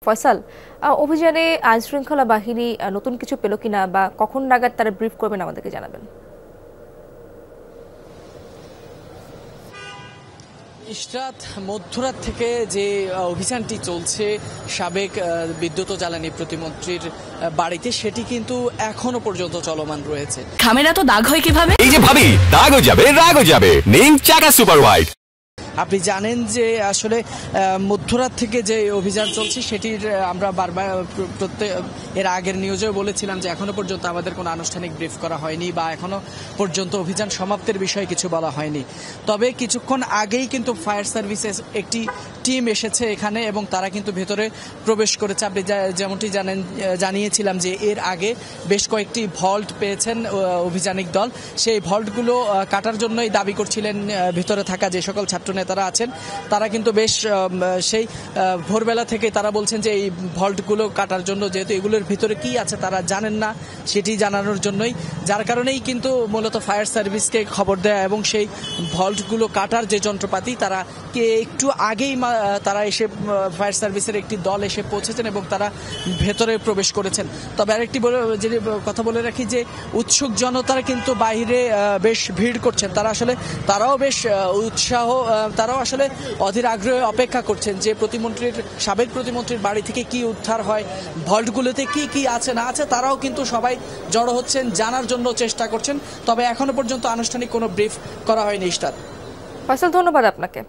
ফয়সাল, অভিযানে আইন শৃঙ্খলা বাহিনী নতুন কিছু পেল কিনা বা কখন নাগাদ তারা ব্রিফ করবেন আমাদেরকে জানাবেন। ইশরাত, মধ্যরাত থেকে যে অভিযানটি চলছে সাবেক বিদ্যুৎ ও জ্বালানি প্রতিমন্ত্রীর বাড়িতে, সেটি কিন্তু এখনো পর্যন্ত চলমান রয়েছে। খামেরা তো দাগ হয় কিভাবে? এই যে ভাবি, দাগও যাবে রাগও যাবে, নিন চাকা সুপার হোয়াইট। আপনি জানেন যে আসলে মধ্যরাত থেকে যে অভিযান চলছে সেটির আমরা বারবার এর আগের নিউজেও বলেছিলাম যে এখনো পর্যন্ত আমাদের কোনো আনুষ্ঠানিক ব্রিফ করা হয়নি বা এখনো পর্যন্ত অভিযান সমাপ্তির বিষয়ে কিছু বলা হয়নি। তবে কিছুক্ষণ আগেই কিন্তু ফায়ার সার্ভিসেস একটি টিম এসেছে এখানে এবং তারা কিন্তু ভেতরে প্রবেশ করেছে। আপনি যেমনটি জানিয়েছিলাম যে এর আগে বেশ কয়েকটি ভল্ট পেয়েছেন অভিযানিক দল, সেই ভল্টগুলো কাটার জন্যই দাবি করছিলেন ভেতরে থাকা যে সকল ছাত্র নেতারা আছেন। তারা কিন্তু বেশ সেই ভোরবেলা থেকে তারা বলছেন যে এই ভল্টগুলো কাটার জন্য, যেহেতু এগুলোর ভিতরে কি আছে তারা জানেন না, সেটি জানানোর জন্যই, যার কারণেই কিন্তু মূলত ফায়ার সার্ভিসকে খবর দেয়া এবং সেই ভল্টগুলো কাটার যে যন্ত্রপাতি তারা একটু আগেই তারা এসে ফায়ার সার্ভিসের একটি দল এসে পৌঁছেছেন এবং তারা ভেতরে প্রবেশ করেছেন। তবে আরেকটি কথা বলে রাখি যে উৎসুক জনতারা কিন্তু বাইরে বেশ ভিড় করছেন। তারাও বেশ উৎসাহ, তারাও আসলে অধীর আগ্রহে অপেক্ষা করছেন যে সাবেক প্রতিমন্ত্রীর বাড়ি থেকে কি উদ্ধার হয়, ভল্টগুলোতে কি কি আছে না আছে, তারাও কিন্তু সবাই জড়ো হচ্ছেন, জানার জন্য চেষ্টা করছেন। তবে এখনো পর্যন্ত আনুষ্ঠানিক কোনো ব্রিফ করা হয়নি। ইশরাত, ফয়সাল, ধন্যবাদ আপনাকে।